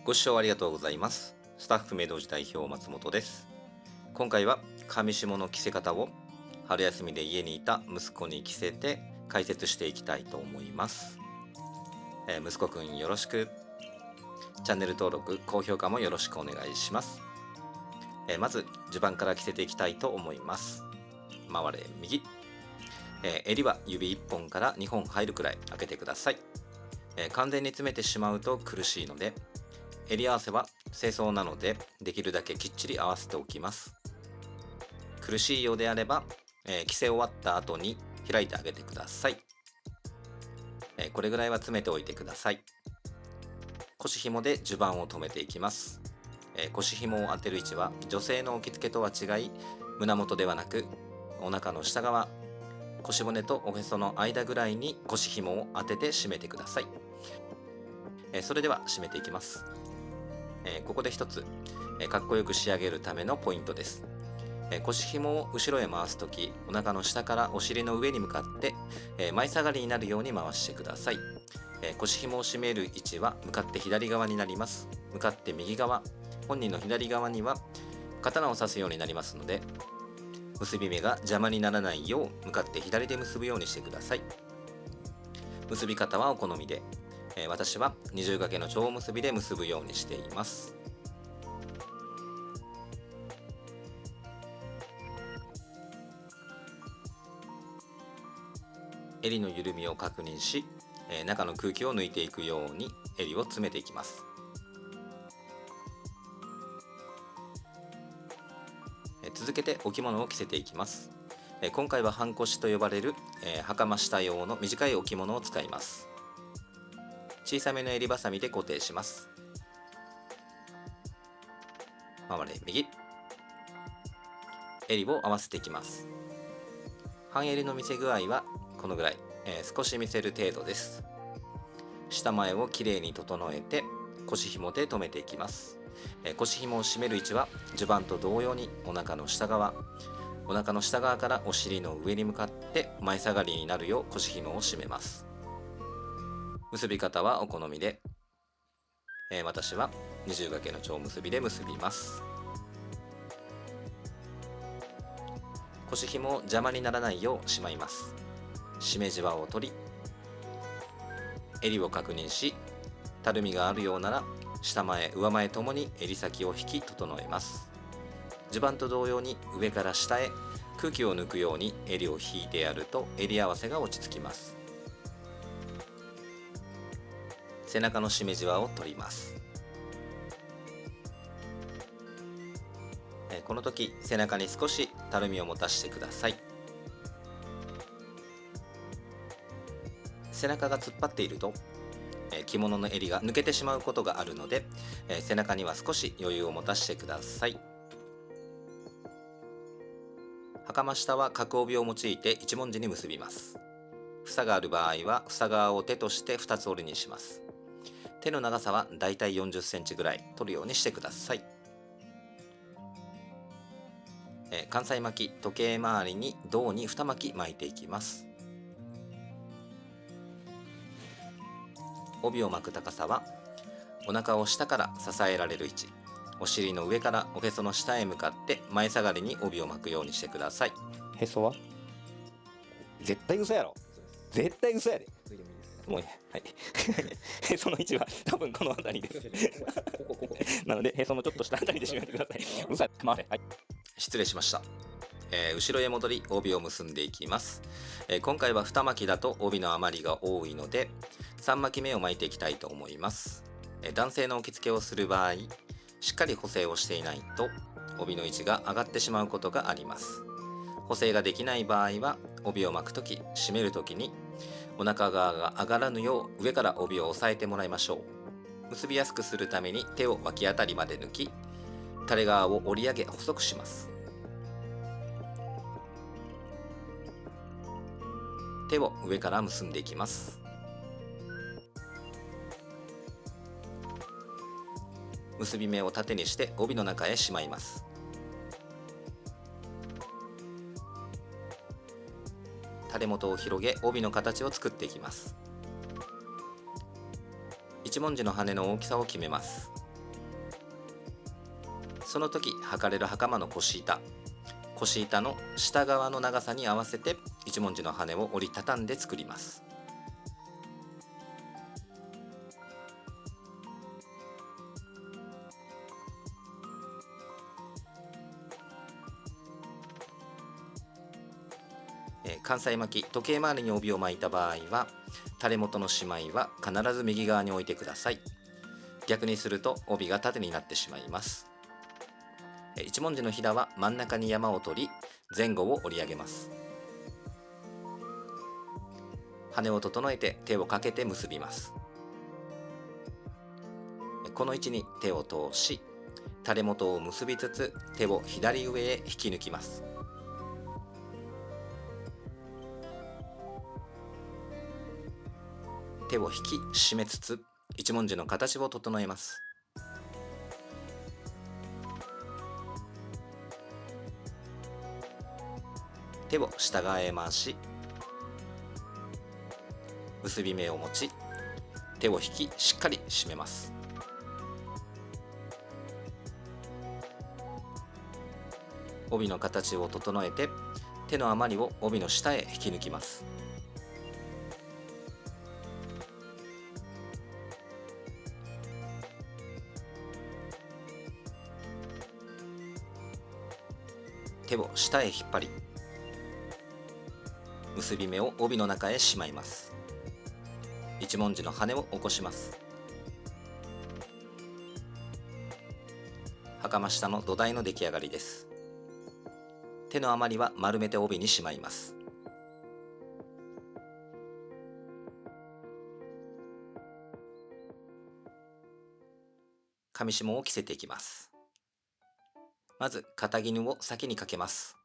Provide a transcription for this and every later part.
ご視聴ありがとうございます。スタッフ名同時代表松本です。今回は上下の着せ方を春休みで家にいた息子に着せて解説していきたいと思います。息子くんよろしく。チャンネル登録、高評価もよろしくお願いします。まず序盤から着せていきたいと思います。回れ右。襟は指1本から2本入るくらい開けてください。完全に詰めてしまうと苦しいので、襟合わせは清掃なのでできるだけきっちり合わせておきます。苦しいようであれば、着せ終わった後に開いてあげてください。これぐらいは詰めておいてください。腰紐で襦袢を留めていきます。腰紐を当てる位置は女性の置き付けとは違い、胸元ではなくお腹の下側、腰骨とおへその間ぐらいに腰紐を当てて締めてください。それでは締めていきます。ここで一つ、かっこよく仕上げるためのポイントです。腰紐を後ろへ回すとき、お腹の下からお尻の上に向かって、前下がりになるように回してください。腰紐を締める位置は向かって左側になります。向かって右側、本人の左側には刀を刺すようになりますので、結び目が邪魔にならないよう向かって左で結ぶようにしてください。結び方はお好みで、私は二重掛けの蝶結びで結ぶようにしています。襟の緩みを確認し、中の空気を抜いていくように襟を詰めていきます。続けてお着物を着せていきます。今回は半腰と呼ばれる、袴下用の短いお着物を使います。小さめの襟ばさみで固定します。回れ右。襟を合わせていきます。半襟の見せ具合はこのぐらい、少し見せる程度です。下前をきれいに整えて腰紐で留めていきます。腰紐を締める位置は襦袢と同様にお腹の下側からお尻の上に向かって前下がりになるよう腰紐を締めます。結び方はお好みで、私は二重掛けの蝶結びで結びます。腰紐を邪魔にならないようしまいます。締めじわを取り、襟を確認し、たるみがあるようなら下前上前ともに襟先を引き整えます。襦袢と同様に上から下へ空気を抜くように襟を引いてやると襟合わせが落ち着きます。背中の締めじわを取ります。この時背中に少したるみを持たせてください。背中が突っ張っていると、着物の襟が抜けてしまうことがあるので、背中には少し余裕を持たせてください。袴下は角帯を用いて一文字に結びます。房がある場合は房側を手として二つ折りにします。手の長さはだいたい40センチぐらい取るようにしてください。関西巻き時計回りに胴に2巻き巻いていきます。帯を巻く高さはお腹を下から支えられる位置、お尻の上からおへその下へ向かって前下がりに帯を巻くようにしてください。へそは絶対嘘やろ。絶対嘘やで。もういいはい。へその位置は多分この辺りです。なのでへそのちょっと下あたりで締めてください。嘘や。回れ。はい。失礼しました。後ろへ戻り帯を結んでいきます。今回は2巻きだと帯の余りが多いので3巻き目を巻いていきたいと思います。男性の置き付けをする場合、しっかり補正をしていないと帯の位置が上がってしまうことがあります。補正ができない場合は帯を巻くとき、締めるときにお腹側が上がらぬよう上から帯を押さえてもらいましょう。結びやすくするために手を脇あたりまで抜き、タレ側を折り上げ細くします。手を上から結んでいきます。結び目を縦にして帯の中へしまいます。垂れ元を広げ帯の形を作っていきます。一文字の羽の大きさを決めます。その時履かれる袴の腰板の下側の長さに合わせて一文字の羽を折りたたんで作ります。関西巻き、時計回りに帯を巻いた場合は垂れ元のしまいは必ず右側に置いてください。逆にすると帯が縦になってしまいます。一文字のひだは真ん中に山を取り前後を折り上げます。羽を整えて手をかけて結びます。この位置に手を通し垂れ元を結びつつ手を左上へ引き抜きます。手を引き締めつつ一文字の形を整えます。手を下側へ回し結び目を持ち手を引きしっかり締めます。帯の形を整えて手の余りを帯の下へ引き抜きます。手を下へ引っ張り結び目を帯の中へしまいます。一文字の羽を起こします。袴下の土台の出来上がりです。手の余りは丸めて帯にしまいます。上下を着せていきます。まず肩絹を先にかけます。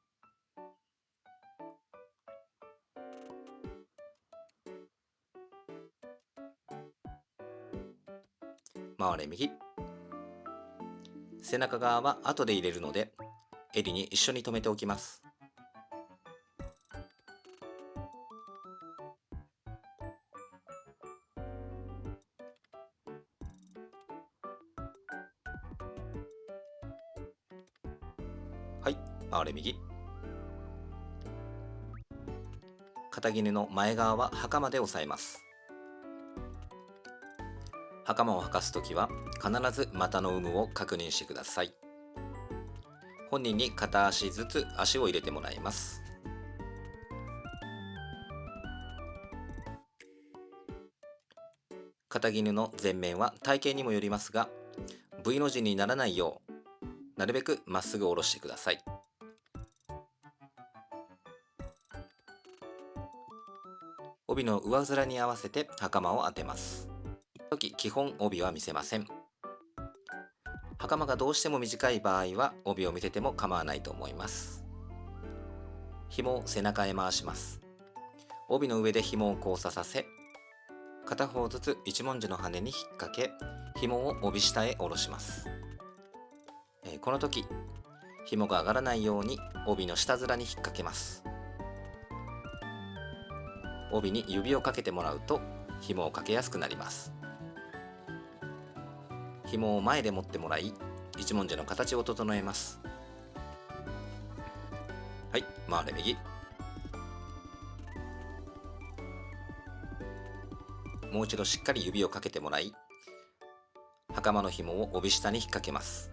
回れ右。背中側は後で入れるので襟に一緒に留めておきます。はい、回れ右。肩絹の前側は袴で押さえます。袴を履かすときは必ず股の有無を確認してください。本人に片足ずつ足を入れてもらいます。肩絹の前面は体型にもよりますが V の字にならないようなるべくまっすぐ下ろしてください。帯の上面に合わせて袴を当てます。時基本帯は見せません。袴がどうしても短い場合は帯を見せても構わないと思います。紐を背中へ回します。帯の上で紐を交差させ片方ずつ一文字の羽に引っ掛け紐を帯下へ下ろします。この時紐が上がらないように帯の下面に引っ掛けます。帯に指をかけてもらうと紐をかけやすくなります。紐を前で持ってもらい一文字の形を整えます。はい、回れ右。もう一度しっかり指をかけてもらい袴の紐を帯下に引っ掛けます。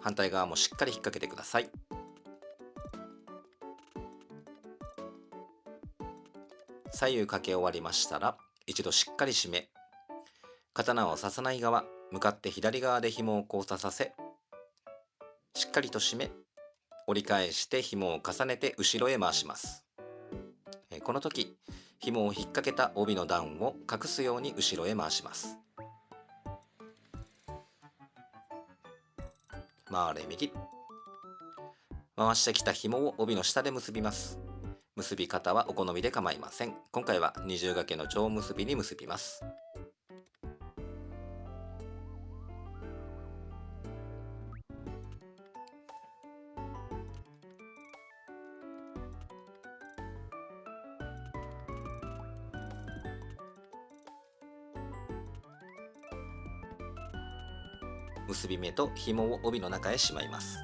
反対側もしっかり引っ掛けてください。左右かけ終わりましたら一度しっかり締め刀を刺さない側向かって左側で紐を交差させしっかりと締め折り返して紐を重ねて後ろへ回します。この時紐を引っ掛けた帯の段を隠すように後ろへ回します。回れ右。回してきた紐を帯の下で結びます。結び方はお好みで構いません。今回は二重掛けの蝶結びに結びます。結び目と紐を帯の中へしまいます。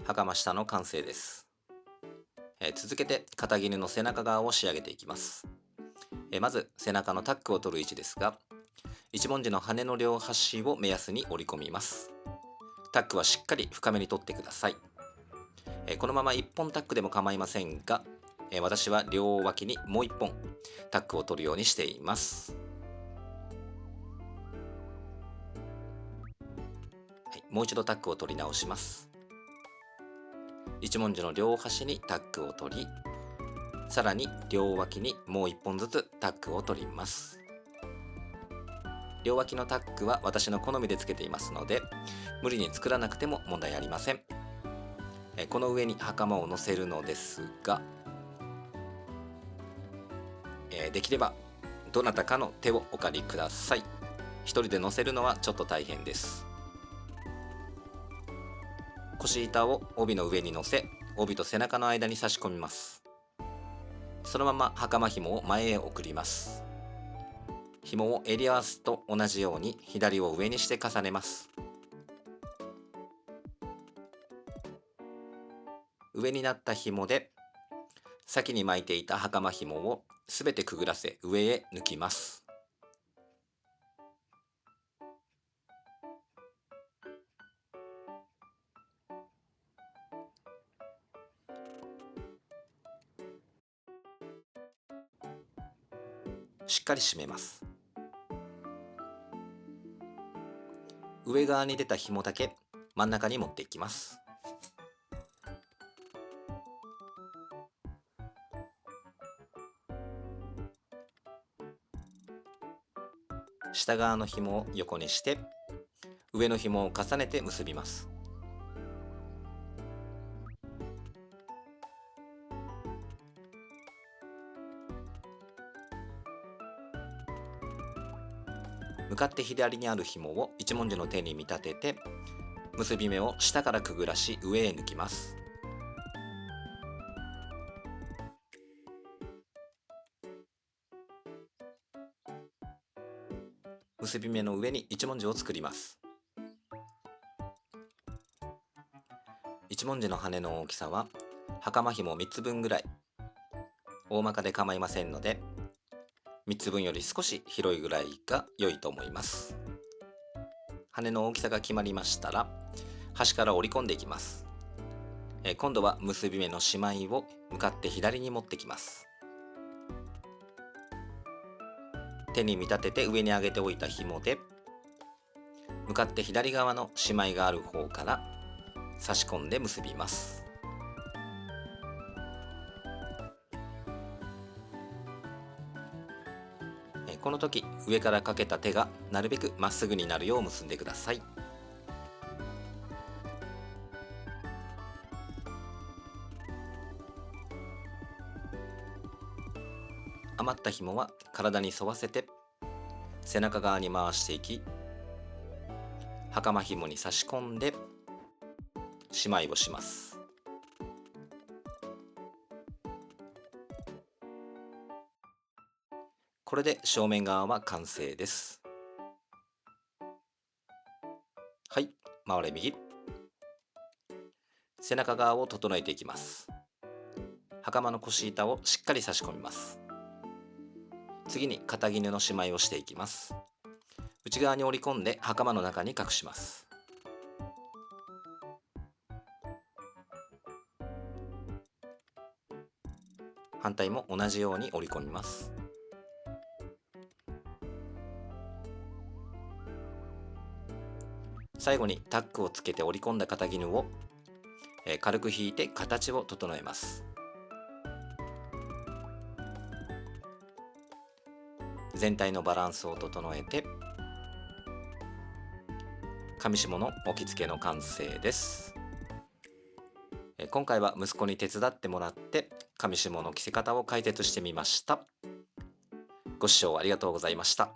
袴下の完成です。続けて肩絹の背中側を仕上げていきます。まず背中のタックを取る位置ですが、一文字の羽の両端を目安に折り込みます。タックはしっかり深めに取ってください。このまま1本タックでも構いませんが、私は両脇にもう1本タックを取るようにしています。もう一度タックを取り直します。一文字の両端にタックを取り、さらに両脇にもう1本ずつタックを取ります。両脇のタックは私の好みでつけていますので、無理に作らなくても問題ありません。この上に袴を乗せるのですが、できればどなたかの手をお借りください。一人で乗せるのはちょっと大変です。腰板を帯の上に乗せ、帯と背中の間に差し込みます。そのまま袴紐を前へ送ります。紐を襟合わせと同じように左を上にして重ねます。上になった紐で先に巻いていた袴紐をすべてくぐらせ上へ抜きます。しっかり締めます。上側に出た紐だけ真ん中に持っていきます。下側の紐を横にして上の紐を重ねて結びます。向かって左にある紐を一文字の手に見立てて結び目を下からくぐらし上へ抜きます。結び目の上に一文字を作ります。一文字の羽の大きさは袴紐3つ分ぐらい、大まかで構いませんので3つ分より少し広いぐらいが良いと思います。羽の大きさが決まりましたら端から折り込んでいきます。今度は結び目のしまいを向かって左に持ってきます。手に見立てて上に上げておいた紐で向かって左側のしまいがある方から差し込んで結びます。この時上からかけた手がなるべくまっすぐになるよう結んでください。余った紐は体に沿わせて背中側に回していき、袴紐に差し込んでしまいをします。これで正面側は完成です。はい、回れ右。背中側を整えていきます。袴の腰板をしっかり差し込みます。次に肩絹のしまいをしていきます。内側に折り込んで袴の中に隠します。反対も同じように折り込みます。最後にタックをつけて折り込んだ肩絹を軽く引いて形を整えます。全体のバランスを整えて上下の置き付けの完成です。今回は息子に手伝ってもらって上下の着せ方を解説してみました。ご視聴ありがとうございました。